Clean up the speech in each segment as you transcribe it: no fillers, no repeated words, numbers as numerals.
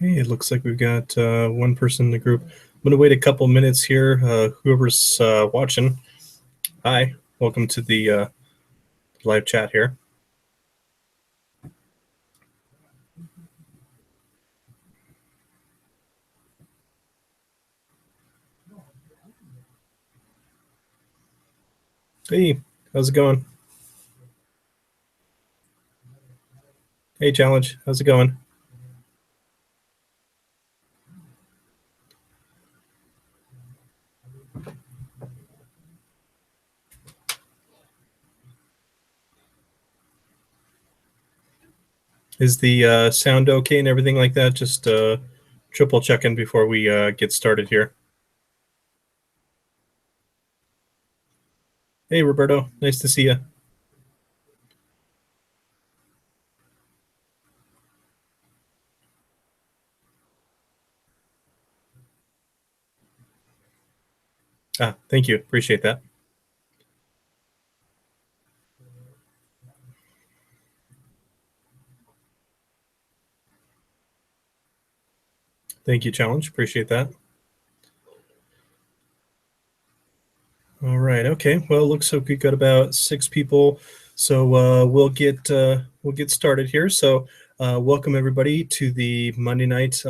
Hey, it looks like we've got one person in the group. I'm going to wait a couple minutes here. Whoever's watching, hi, welcome to the live chat here. Hey, how's it going? Hey, Challenge, how's it going? Is the sound okay and everything like that? Just triple checking before we get started here. Hey, Roberto, nice to see you. Thank you, appreciate that. Thank you, Challenge, appreciate that. All right. Okay. Well, it looks like we've got about 6 people, so we'll get started here. So, welcome everybody to the Monday night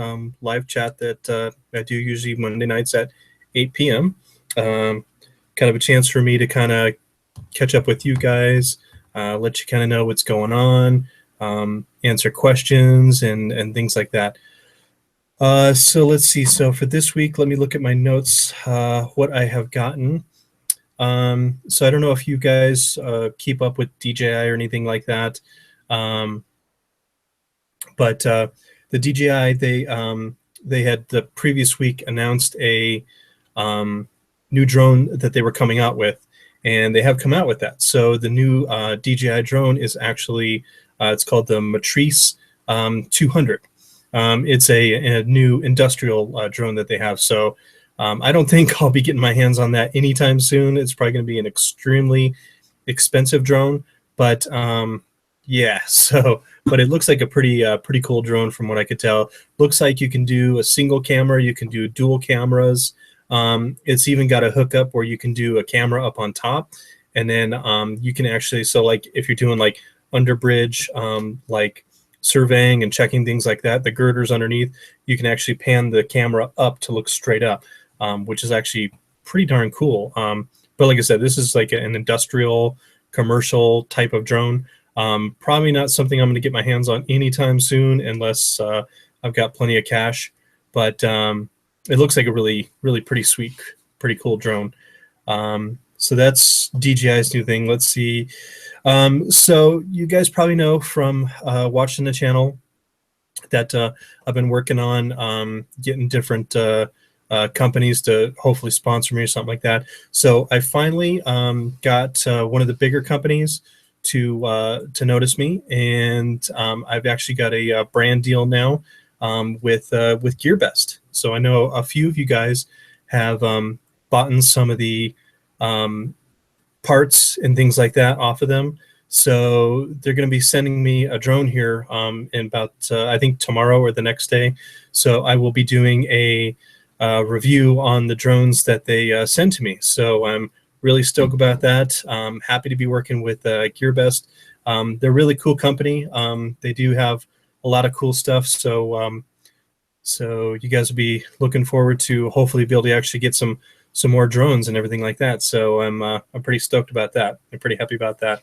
live chat that I do usually Monday nights at 8 p.m. Kind of a chance for me to kind of catch up with you guys, let you kind of know what's going on, answer questions and things like that. So let's see. So for this week, let me look at my notes. What I have gotten. So I don't know if you guys keep up with DJI or anything like that, but the DJI they had the previous week announced a new drone that they were coming out with, and they have come out with that. So the new DJI drone is actually it's called the Matrice 200. It's a new industrial drone that they have. So I don't think I'll be getting my hands on that anytime soon. It's probably going to be an extremely expensive drone, but yeah. So, but it looks like a pretty cool drone from what I could tell. Looks like you can do a single camera, you can do dual cameras. It's even got a hookup where you can do a camera up on top, and then you can actually, so like if you're doing like underbridge, like surveying and checking things like that, the girders underneath, you can actually pan the camera up to look straight up, which is actually pretty darn cool. But like I said, this is like an industrial commercial type of drone. Probably not something I'm going to get my hands on anytime soon unless I've got plenty of cash. But it looks like a really pretty sweet, pretty cool drone. So that's DJI's new thing. Let's see. So you guys probably know from watching the channel that I've been working on getting different companies to hopefully sponsor me or something like that. So I finally got one of the bigger companies to notice me, and I've actually got a brand deal now with GearBest. So I know a few of you guys have bought some of the parts and things like that off of them. So they're going to be sending me a drone here in about I think tomorrow or the next day. So I will be doing a review on the drones that they send to me. So I'm really stoked about that. Happy to be working with GearBest. They're a really cool company. They do have a lot of cool stuff. So so you guys will be looking forward to hopefully be able to actually get some more drones and everything like that. So I'm pretty stoked about that. I'm pretty happy about that.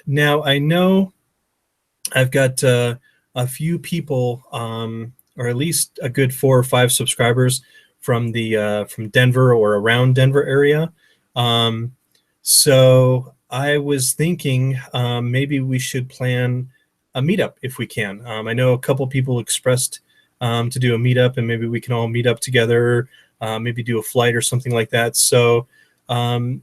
Now I know I've got a few people, or at least a good 4 or 5 subscribers from the from Denver or around Denver area. So I was thinking maybe we should plan a meetup if we can. I know a couple people expressed to do a meetup, and maybe we can all meet up together, maybe do a flight or something like that. So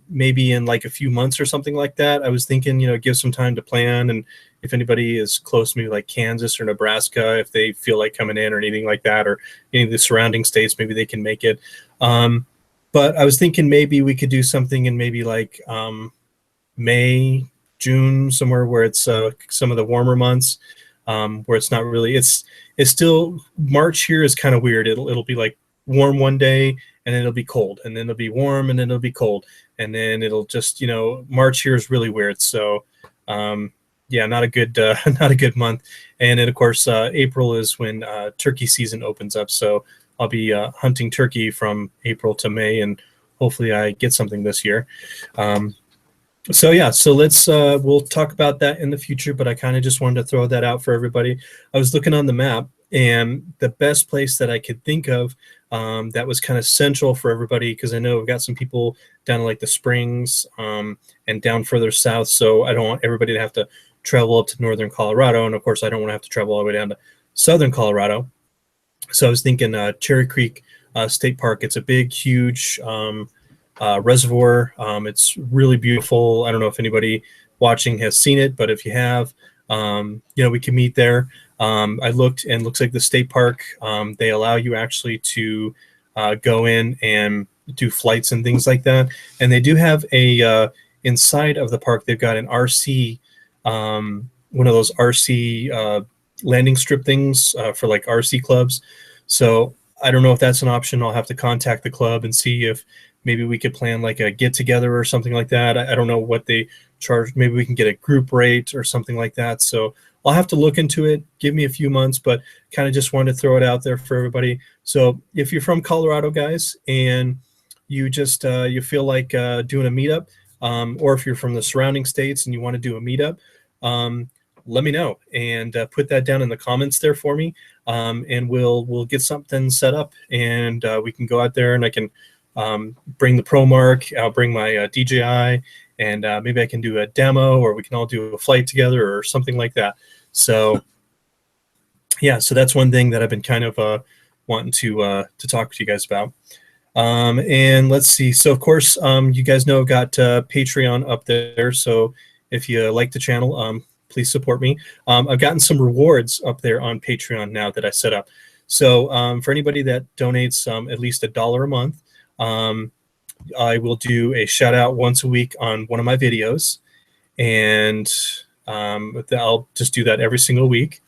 maybe in like a few months or something like that. I was thinking, give some time to plan, and if anybody is close, maybe like Kansas or Nebraska, if they feel like coming in or anything like that, or any of the surrounding states, maybe they can make it. But I was thinking maybe we could do something in maybe like May, June, somewhere where it's some of the warmer months. where it's not really, it's still, March here is kind of weird. It'll be like warm one day, and then it'll be cold, and then it'll be warm, and then it'll be cold, and then it'll just, March here is really weird. So yeah, not a good not a good month. And then of course April is when turkey season opens up, so I'll be hunting turkey from April to May, and hopefully I get something this year. So yeah, so let's we'll talk about that in the future, but I kind of just wanted to throw that out for everybody. I was looking on the map, and the best place that I could think of that was kind of central for everybody, because I know we've got some people down in like the Springs and down further south, so I don't want everybody to have to travel up to northern Colorado, and of course I don't want to have to travel all the way down to southern Colorado. So I was thinking Cherry Creek State Park. It's a big, huge reservoir. It's really beautiful. I don't know if anybody watching has seen it, but if you have, we can meet there. I looked, and looks like the state park, they allow you actually to go in and do flights and things like that. And they do have a inside of the park, they've got an RC, one of those RC landing strip things for like RC clubs. So I don't know if that's an option. I'll have to contact the club and see if maybe we could plan like a get together or something like that. I don't know what they charge. Maybe we can get a group rate or something like that. So I'll have to look into it. Give me a few months, but kind of just wanted to throw it out there for everybody. So if you're from Colorado, guys, and you just you feel like doing a meetup, or if you're from the surrounding states and you want to do a meetup, let me know and put that down in the comments there for me, and we'll get something set up, and we can go out there, and I can bring the ProMark, I'll bring my DJI, and maybe I can do a demo, or we can all do a flight together or something like that. So yeah, so that's one thing that I've been kind of wanting to talk to you guys about. And let's see. So of course, you guys know I've got Patreon up there. So if you like the channel, please support me. I've gotten some rewards up there on Patreon now that I set up. So for anybody that donates at least $1 a month, I will do a shout out once a week on one of my videos, and I'll just do that every single week.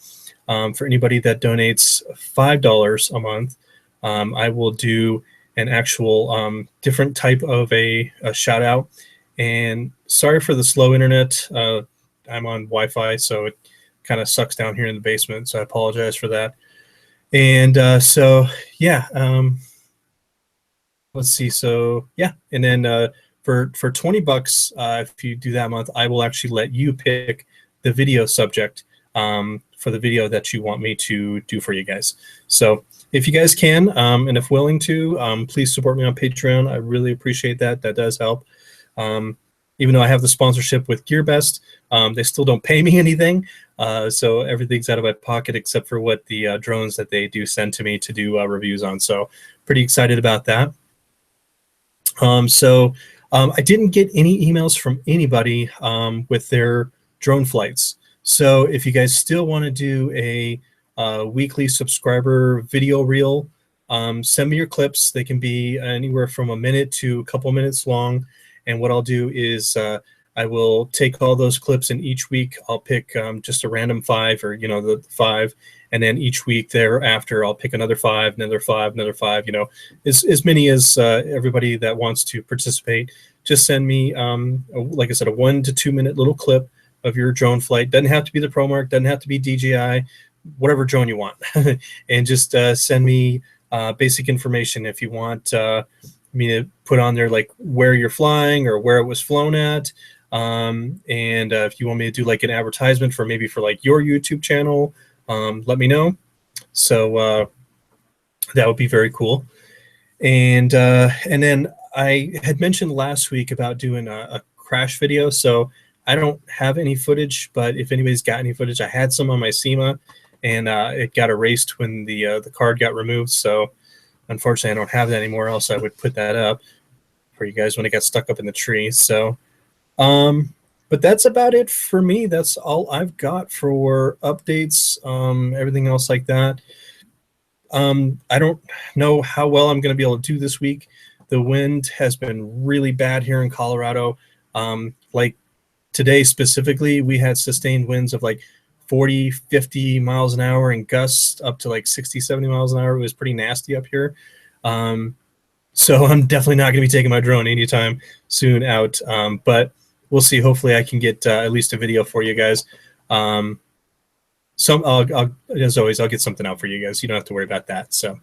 For anybody that donates $5 a month, I will do an actual different type of a shout out. And sorry for the slow internet. I'm on Wi-Fi, so it kind of sucks down here in the basement, so I apologize for that. And so yeah, let's see. So yeah, and then for $20, if you do that month, I will actually let you pick the video subject for the video that you want me to do for you guys. So if you guys can, and if willing to, please support me on Patreon. I really appreciate that. That does help. Even though I have the sponsorship with GearBest, they still don't pay me anything. So everything's out of my pocket except for what the drones that they do send to me to do reviews on. So pretty excited about that. I didn't get any emails from anybody with their drone flights. So if you guys still want to do a weekly subscriber video reel, send me your clips. They can be anywhere from a minute to a couple minutes long. And what I'll do is I will take all those clips, and each week I'll pick just a random 5, or the 5, and then each week thereafter I'll pick another 5, another 5, another 5. As many as everybody that wants to participate. Just send me, like I said, a 1 to 2 minute little clip of your drone flight. Doesn't have to be the ProMark, doesn't have to be DJI, whatever drone you want, and just send me basic information. If you want me to put on there like where you're flying or where it was flown at, and if you want me to do like an advertisement for maybe for like your YouTube channel, let me know. So that would be very cool. And then I had mentioned last week about doing a crash video. So I don't have any footage, but if anybody's got any footage, I had some on my SEMA, and it got erased when the card got removed. So unfortunately, I don't have that anymore, else I would put that up for you guys when it got stuck up in the tree. So, but that's about it for me. That's all I've got for updates, everything else like that. I don't know how well I'm going to be able to do this week. The wind has been really bad here in Colorado. Like today specifically, we had sustained winds of like 40, 50 miles an hour and gusts up to like 60, 70 miles an hour. It was pretty nasty up here. So I'm definitely not going to be taking my drone anytime soon out. But we'll see. Hopefully I can get at least a video for you guys. As always, I'll get something out for you guys. You don't have to worry about that. So,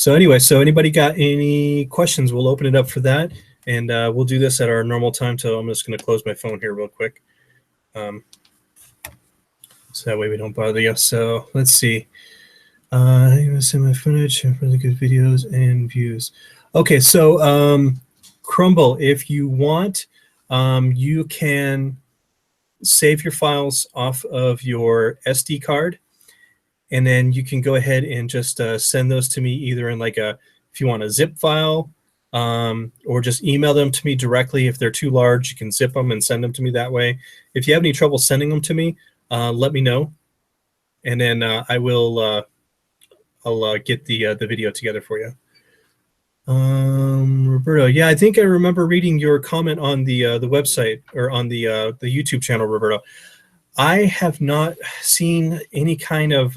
anyway, so anybody got any questions? We'll open it up for that, and we'll do this at our normal time. So I'm just going to close my phone here real quick, so that way we don't bother you. So let's see. I'm going to send my footage for really good videos and views. Okay, so Crumble, if you want, you can save your files off of your SD card, and then you can go ahead and just send those to me either in like if you want a zip file, or just email them to me directly. If they're too large, you can zip them and send them to me that way. If you have any trouble sending them to me, let me know, and then I'll get the video together for you. Roberto, yeah, I think I remember reading your comment on the website, or on the YouTube channel, Roberto. I have not seen any kind of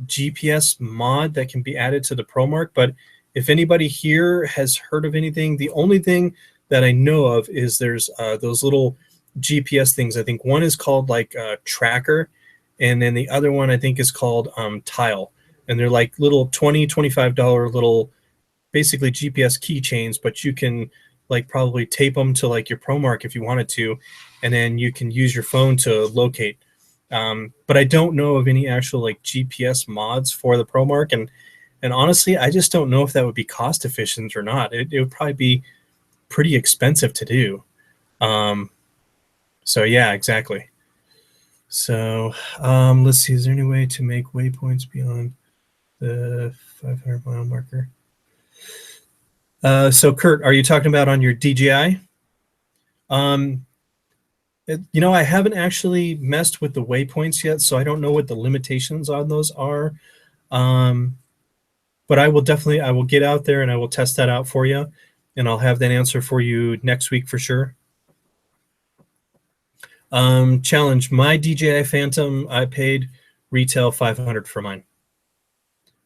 GPS mod that can be added to the ProMark, but if anybody here has heard of anything, the only thing that I know of is there's those little GPS things. I think one is called like Tracker, and then the other one I think is called Tile. And they're like little $20, $25 little, basically GPS keychains, but you can like probably tape them to like your ProMark if you wanted to, and then you can use your phone to locate. But I don't know of any actual like GPS mods for the ProMark, and honestly, I just don't know if that would be cost efficient or not. It would probably be pretty expensive to do. So yeah, exactly. So let's see, is there any way to make waypoints beyond the 500-mile marker? So Kurt, are you talking about on your DJI? You know, I haven't actually messed with the waypoints yet, so I don't know what the limitations on those are. But I will get out there and I will test that out for you, and I'll have that answer for you next week for sure. Challenge, my DJI Phantom, I paid retail $500 for mine.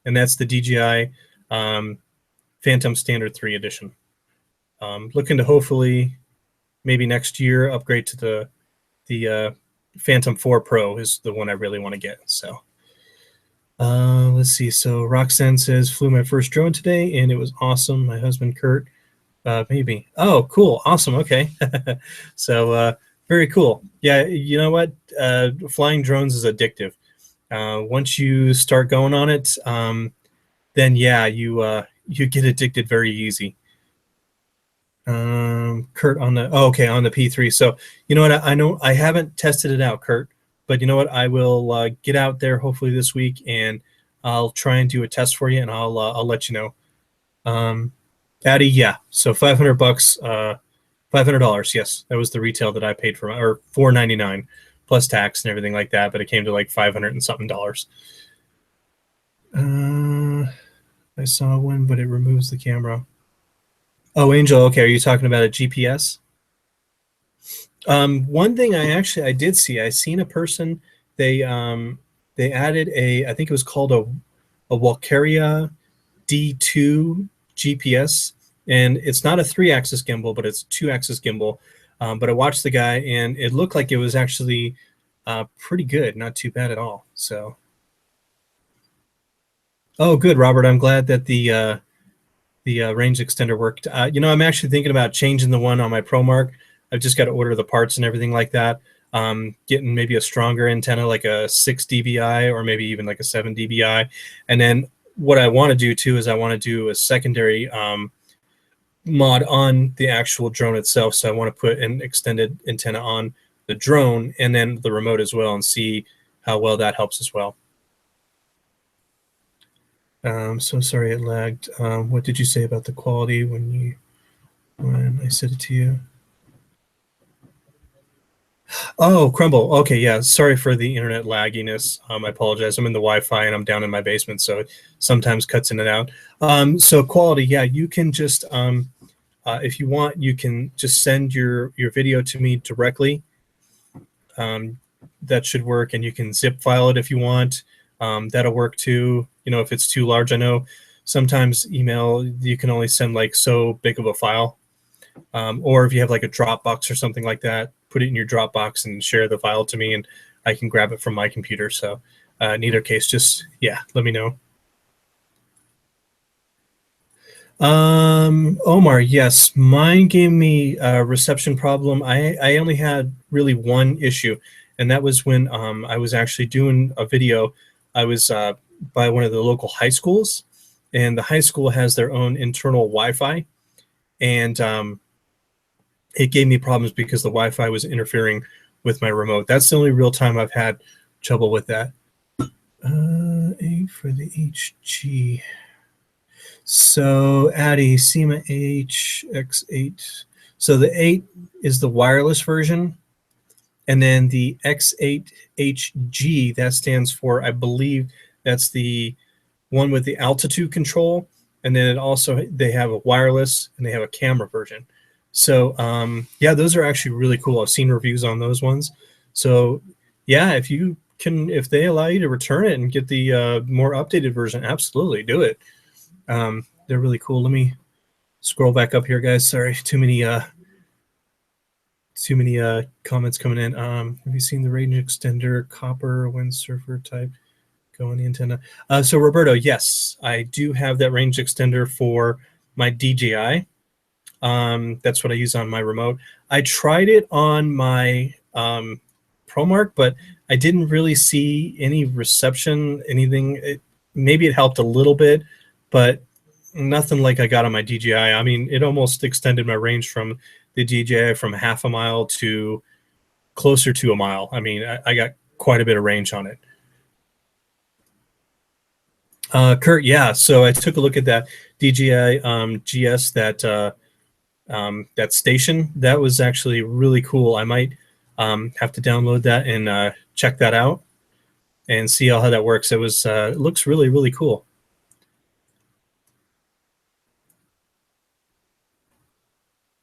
And that's the DJI Phantom Standard 3 edition. Looking to hopefully maybe next year upgrade to the Phantom 4 Pro is the one I really want to get. So let's see. So Roxanne says, flew my first drone today and it was awesome. My husband Kurt, maybe. Oh, cool. Awesome. Okay. So very cool. Yeah, you know what? Flying drones is addictive. Once you start going on it, then yeah, you get addicted very easy. Kurt on the on the P3. So you know what? I know I haven't tested it out, Kurt, but you know what? I will get out there hopefully this week, and I'll try and do a test for you, and I'll let you know. Addy, yeah. So $500, $500. Yes, that was the retail that I paid for, or $499 plus tax and everything like that. But it came to like $500 and something. I saw one, but it removes the camera. Oh, Angel, okay. Are you talking about a GPS? One thing I did see, I seen a person, they added I think it was called a Walcaria D2 GPS, and it's not a 3-axis gimbal, but it's a 2-axis gimbal. But I watched the guy, and it looked like it was actually pretty good, not too bad at all. So, oh, good, Robert. I'm glad that the range extender worked. You know, I'm actually thinking about changing the one on my ProMark. I've just got to order the parts and everything like that. Getting maybe a stronger antenna, like a 6 dBi or maybe even like a 7 dBi. And then what I want to do too is I want to do a secondary mod on the actual drone itself. So I want to put an extended antenna on the drone and then the remote as well, and see how well that helps as well. So sorry it lagged. What did you say about the quality when I said it to you? Oh, Crumble. Okay, yeah. Sorry for the internet lagginess. I apologize. I'm in the Wi-Fi and I'm down in my basement, so it sometimes cuts in and out. So quality, yeah. You can just, if you want, you can just send your video to me directly. that should work, and you can zip file it if you want. That'll work too. You know, if it's too large, I know sometimes email you can only send like so big of a file, or if you have like a Dropbox or something like that, put it in your Dropbox and share the file to me, and I can grab it from my computer. So in either case, just let me know. Omar, yes, mine gave me a reception problem. I only had really one issue, and that was when I was actually doing a video. I was by one of the local high schools, and the high school has their own internal Wi-Fi, and it gave me problems because the Wi-Fi was interfering with my remote. That's the only real time I've had trouble with that. A for the HG. So Addy, SEMA H, X8. So the 8 is the wireless version. And then the X8HG, that stands for, I believe, that's the one with the altitude control. And then it also, they have a wireless and they have a camera version. So yeah, those are actually really cool. I've seen reviews on those ones. So yeah, if you can, if they allow you to return it and get the more updated version, absolutely do it. They're really cool. Let me scroll back up here, guys. Sorry, too many comments coming in. Have you seen the range extender copper windsurfer type go on the antenna? So Roberto, yes, I do have that range extender for my DJI. That's what I use on my remote. I tried it on my ProMark, but I didn't really see any reception, anything. Maybe it helped a little bit, but nothing like I got on my DJI. I mean, it almost extended my range from the DJI from half a mile to closer to a mile. I mean, I got quite a bit of range on it. Kurt, yeah. So I took a look at that DJI GS, that station. That was actually really cool. I might have to download that and check that out and see how that works. It was it looks really, really cool.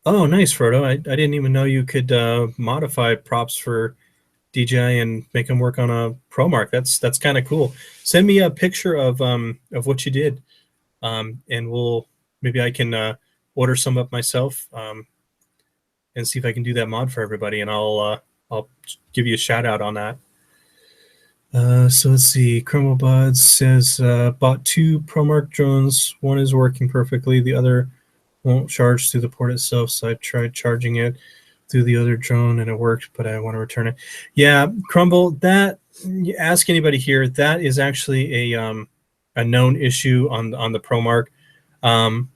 Oh, nice, Frodo. I didn't even know you could modify props for DJI and make them work on a ProMark. That's kind of cool. Send me a picture of what you did, and maybe I can order some up myself and see if I can do that mod for everybody, and I'll give you a shout out on that. So let's see. Crumble Buds says bought 2 ProMark drones. One is working perfectly. The other won't charge through the port itself. So I tried charging it through the other drone and it worked, but I want to return it. Yeah, Crumble, that, ask anybody here, that is actually a known issue on the ProMark. And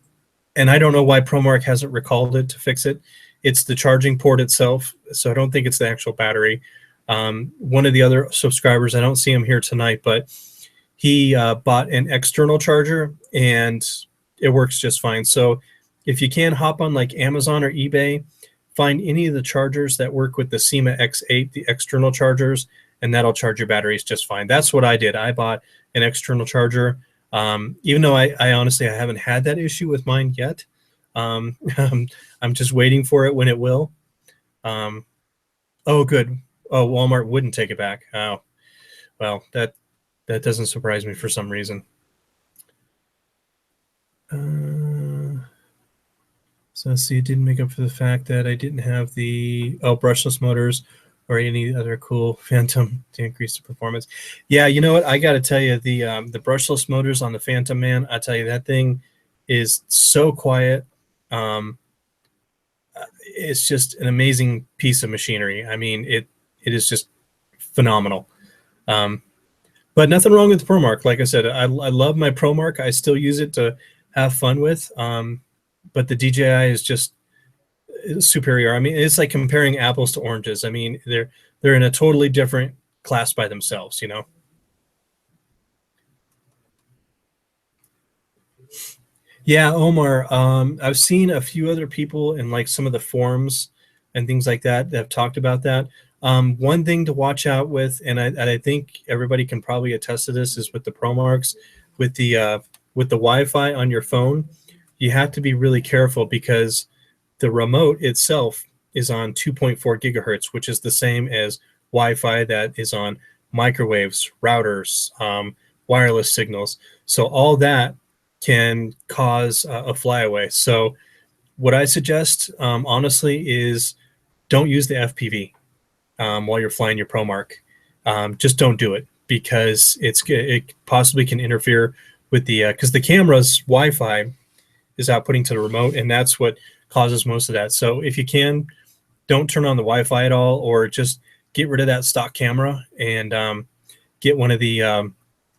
I don't know why ProMark hasn't recalled it to fix it. It's the charging port itself. So I don't think it's the actual battery. One of the other subscribers, I don't see him here tonight, but he bought an external charger and it works just fine. So if you can, hop on like Amazon or eBay, find any of the chargers that work with the SEMA X8, the external chargers, and that'll charge your batteries just fine. That's what I did. I bought an external charger, even though I honestly, I haven't had that issue with mine yet. I'm just waiting for it when it will. Oh, good. Oh, Walmart wouldn't take it back. Oh, well, that doesn't surprise me for some reason. So let's see, it didn't make up for the fact that I didn't have the brushless motors or any other cool Phantom to increase the performance. Yeah, you know what? I got to tell you, the brushless motors on the Phantom, man, I tell you, that thing is so quiet. It's just an amazing piece of machinery. I mean, it is just phenomenal. But nothing wrong with the ProMark. Like I said, I love my ProMark. I still use it to have fun with. But the DJI is just superior. I mean, it's like comparing apples to oranges. I mean, they're in a totally different class by themselves, you know? Yeah, Omar, I've seen a few other people in like some of the forums and things like that have talked about that. One thing to watch out with, and I think everybody can probably attest to this, is with the ProMarks, with the Wi-Fi on your phone, you have to be really careful because the remote itself is on 2.4 gigahertz, which is the same as Wi-Fi that is on microwaves, routers, wireless signals. So all that can cause a flyaway. So what I suggest, honestly, is don't use the FPV while you're flying your ProMark. Just don't do it, because it possibly can interfere with the because the camera's Wi-Fi is outputting to the remote, and that's what causes most of that. So if you can, don't turn on the Wi-Fi at all, or just get rid of that stock camera and get one of the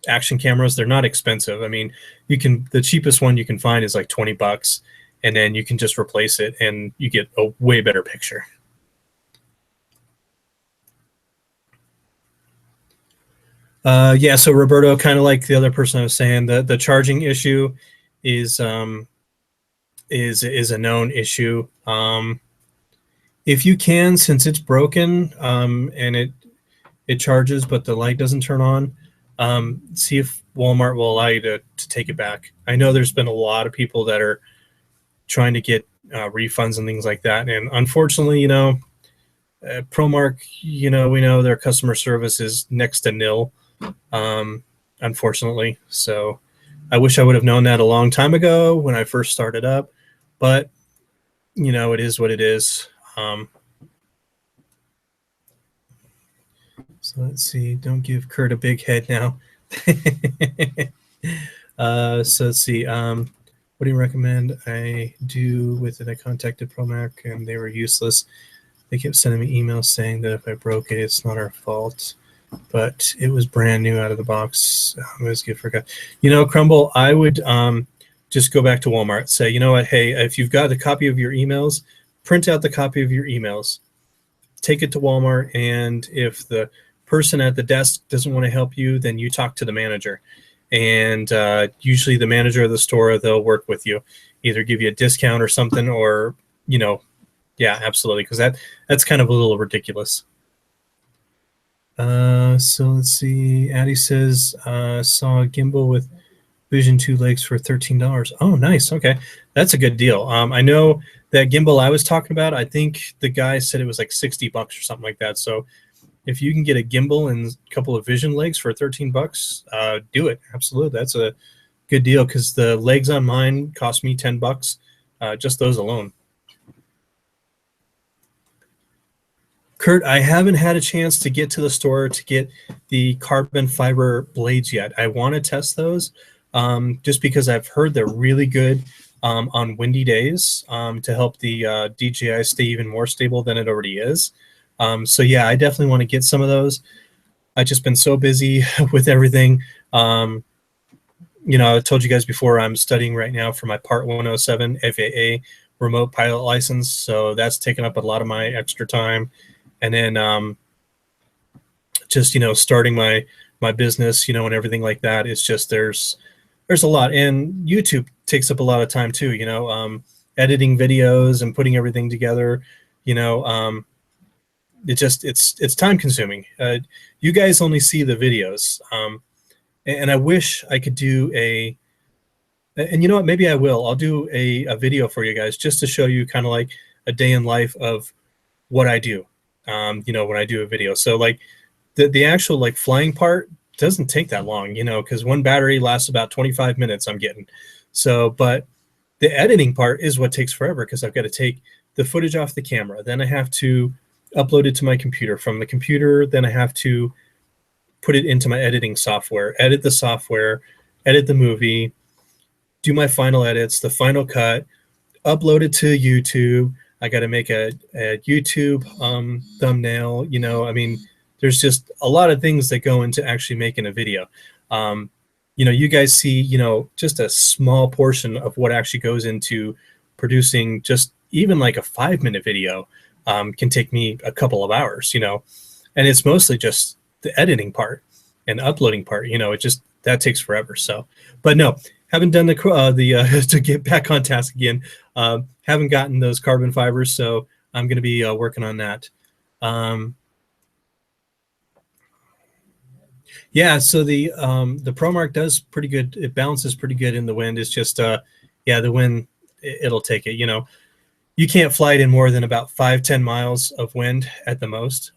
action cameras. They're not expensive. I mean, the cheapest one you can find is like $20, and then you can just replace it and you get a way better picture. Yeah, so Roberto, kind of like the other person I was saying, the charging issue is a known issue. If you can, since it's broken and it charges but the light doesn't turn on, see if Walmart will allow you to take it back. I know there's been a lot of people that are trying to get refunds and things like that, and unfortunately, ProMark, we know their customer service is next to nil, unfortunately. So I wish I would have known that a long time ago when I first started up, but it is what it is. So let's see. Don't give Kurt a big head now. So let's see. What do you recommend I do with it? I contacted ProMark and they were useless. They kept sending me emails saying that if I broke it, it's not our fault, but it was brand new out of the box. I always get forgot. Crumble, I would just go back to Walmart. Say, you know what? Hey, if you've got a copy of your emails, print out the copy of your emails. Take it to Walmart, and if the person at the desk doesn't want to help you, then you talk to the manager. And usually the manager of the store, they'll work with you, either give you a discount or something, or, yeah, absolutely, because that's kind of a little ridiculous. So let's see. Addie says, saw a gimbal with Vision 2 legs for $13. Oh, nice. Okay, that's a good deal. I know that gimbal I was talking about, I think the guy said it was like $60 or something like that. So if you can get a gimbal and a couple of Vision legs for $13, do it. Absolutely, that's a good deal, because the legs on mine cost me $10, just those alone. Kurt, I haven't had a chance to get to the store to get the carbon fiber blades yet. I want to test those just because I've heard they're really good on windy days to help the DJI stay even more stable than it already is. So yeah, I definitely want to get some of those. I've just been so busy with everything. I told you guys before, I'm studying right now for my Part 107 FAA remote pilot license. So that's taken up a lot of my extra time. And then just, starting my business, and everything like that. It's just, there's a lot. And YouTube takes up a lot of time too, editing videos and putting everything together, it's time consuming. You guys only see the videos. And I wish I could do and you know what, maybe I will. I'll do a video for you guys just to show you kind of like a day in life of what I do. When I do a video. So like the actual like flying part doesn't take that long, because one battery lasts about 25 minutes I'm getting. So, but the editing part is what takes forever, because I've got to take the footage off the camera. Then I have to upload it to my computer. From the computer, then I have to put it into my editing software, edit the software, edit the movie, do my final edits, the final cut, upload it to YouTube. I got to make a YouTube thumbnail. There's just a lot of things that go into actually making a video. You guys see, just a small portion of what actually goes into producing just even like a 5-minute video can take me a couple of hours, and it's mostly just the editing part and uploading part, it just, that takes forever. So, but no, haven't done the to get back on task again. Haven't gotten those carbon fibers, so I'm going to be working on that. Yeah, so the ProMark does pretty good. It balances pretty good in the wind. It's just yeah, the wind, it'll take it. You can't fly it in more than about 5-10 miles of wind at the most.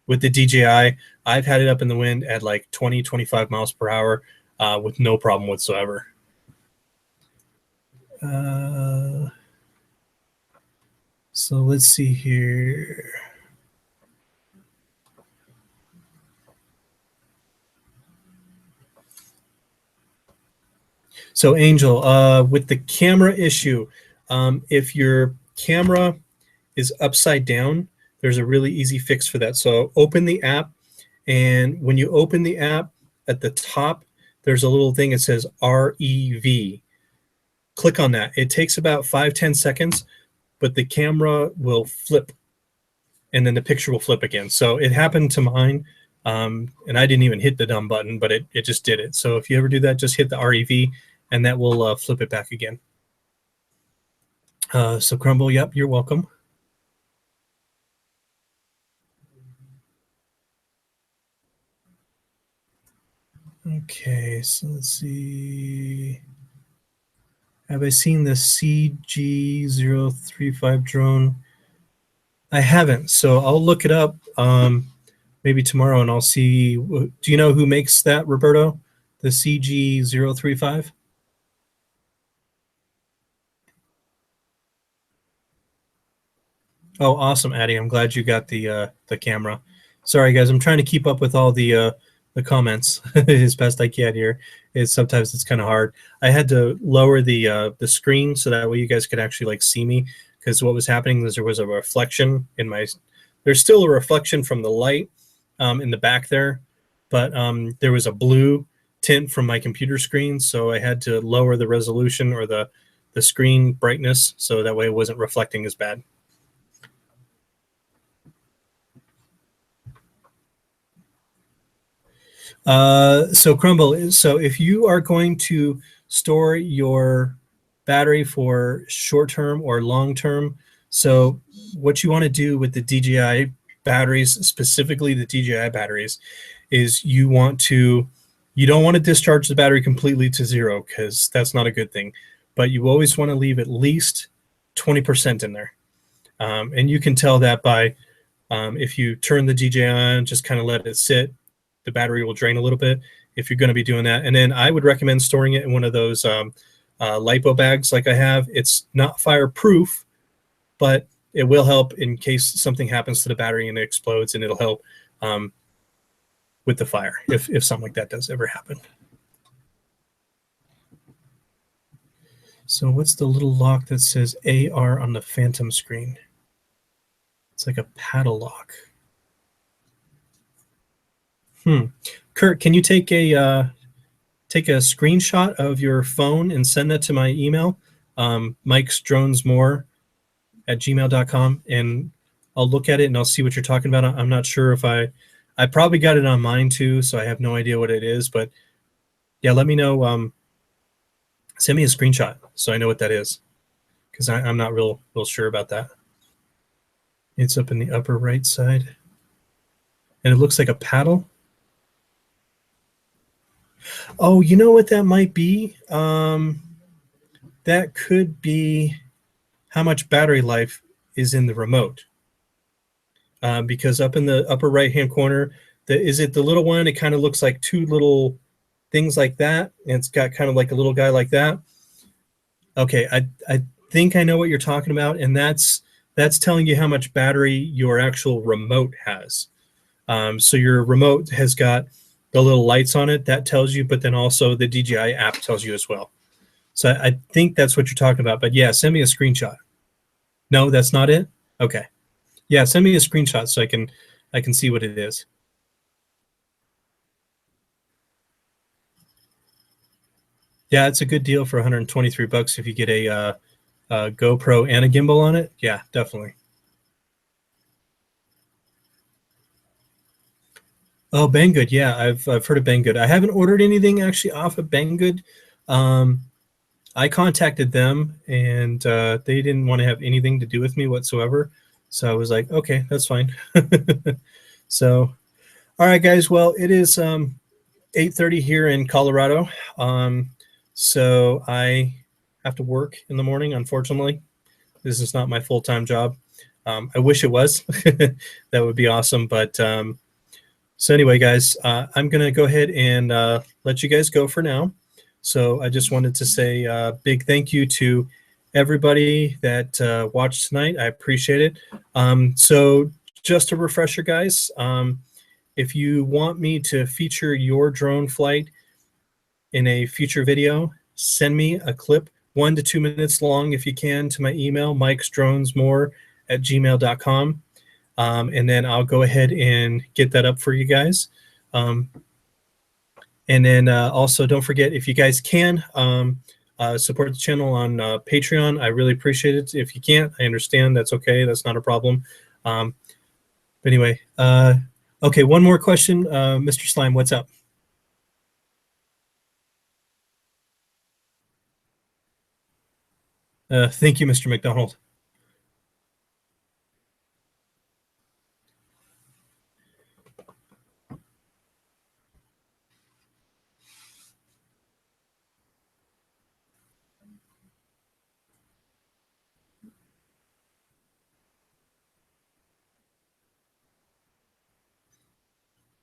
with the DJI, I've had it up in the wind at like 20, 25 miles per hour with no problem whatsoever. So let's see here. So Angel, with the camera issue, if your camera is upside down, there's a really easy fix for that. So open the app, and when you open the app, at the top, there's a little thing that says REV. Click on that. It takes about 5-10 seconds, but the camera will flip, and then the picture will flip again. So it happened to mine, and I didn't even hit the dumb button, but it just did it. So if you ever do that, just hit the REV, and that will flip it back again. So Crumble, yep, you're welcome. Okay, so let's see. Have I seen the CG035 drone? I haven't, so I'll look it up maybe tomorrow, and I'll see. Do you know who makes that, Roberto? The CG035? Oh, awesome, Addie. I'm glad you got the camera. Sorry, guys. I'm trying to keep up with all the comments as best I can here. Sometimes it's kind of hard. I had to lower the screen so that way you guys could actually like see me, because what was happening was there was a reflection in my. There's still a reflection from the light in the back there, but there was a blue tint from my computer screen, so I had to lower the resolution or the screen brightness so that way it wasn't reflecting as bad. So Crumble, so if you are going to store your battery for short-term or long-term, so what you want to do with the DJI batteries, specifically the DJI batteries, is you don't want to discharge the battery completely to zero, because that's not a good thing, but you always want to leave at least 20% in there. And you can tell that by if you turn the DJI on, just kind of let it sit, the battery will drain a little bit if you're going to be doing that. And then I would recommend storing it in one of those lipo bags like I have. It's not fireproof, but it will help in case something happens to the battery and it explodes, and it'll help with the fire if something like that does ever happen. So what's the little lock that says AR on the Phantom screen? It's like a paddle lock. Kurt, can you take a screenshot of your phone and send that to my email, mikesdronesmore@gmail.com, and I'll look at it and I'll see what you're talking about. I'm not sure if I probably got it on mine too, so I have no idea what it is, but yeah, let me know. Send me a screenshot so I know what that is, because I'm not real sure about that. It's up in the upper right side, and it looks like a paddle. Oh, you know what that might be? That could be how much battery life is in the remote. Because up in the upper right-hand corner, is it the little one? It kind of looks like two little things like that, and it's got kind of like a little guy like that. Okay, I think I know what you're talking about, and that's telling you how much battery your actual remote has. So your remote has got the little lights on it, that tells you, but then also the DJI app tells you as well. So I think that's what you're talking about. But yeah, send me a screenshot. No, that's not it? Okay. Yeah, send me a screenshot so I can see what it is. Yeah, it's a good deal for 123 bucks if you get a GoPro and a gimbal on it. Yeah, definitely. Oh, Banggood. Yeah, I've heard of Banggood. I haven't ordered anything actually off of Banggood. I contacted them, and they didn't want to have anything to do with me whatsoever. So I was like, okay, that's fine. So, all right, guys. Well, it is 8:30 here in Colorado. So I have to work in the morning, unfortunately. This is not my full-time job. I wish it was. That would be awesome. But so anyway, guys, I'm going to go ahead and let you guys go for now. So I just wanted to say a big thank you to everybody that watched tonight. I appreciate it. So just a refresher, guys, if you want me to feature your drone flight in a future video, send me a clip 1 to 2 minutes long if you can to my email, mikesdronesmore@gmail.com. And then I'll go ahead and get that up for you guys. And then also don't forget, if you guys can, support the channel on Patreon. I really appreciate it. If you can't, I understand. That's okay. That's not a problem. But anyway, okay, one more question. Mr. Slime, what's up? Thank you, Mr. McDonald.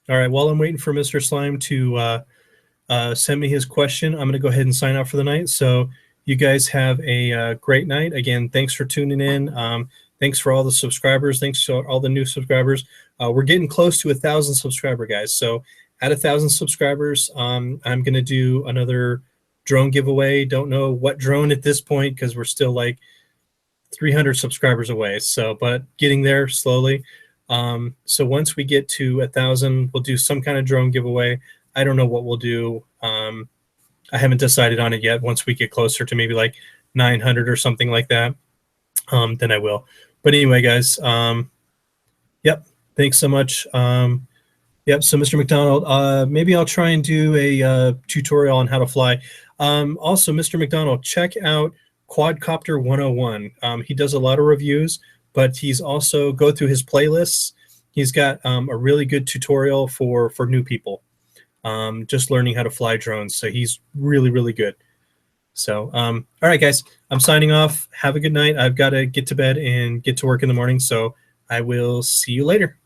All right, while I'm waiting for Mr. Slime to send me his question, I'm going to go ahead and sign out for the night. So you guys have a great night. Again, thanks for tuning in. Thanks for all the subscribers. Thanks to all the new subscribers. We're getting close to 1,000 subscriber, guys. So at 1,000 subscribers, I'm going to do another drone giveaway. Don't know what drone at this point because we're still like 300 subscribers away. So, but getting there slowly. So once we get to 1,000, we'll do some kind of drone giveaway. I don't know what we'll do. I haven't decided on it yet. Once we get closer to maybe like 900 or something like that, then I will. But anyway, guys, yep, thanks so much. Yep, so Mr. McDonald, maybe I'll try and do a tutorial on how to fly. Also, Mr. McDonald, check out Quadcopter 101. He does a lot of reviews, but he's also go through his playlists. He's got a really good tutorial for new people, just learning how to fly drones. So he's really, really good. So, all right, guys, I'm signing off. Have a good night. I've got to get to bed and get to work in the morning. So I will see you later.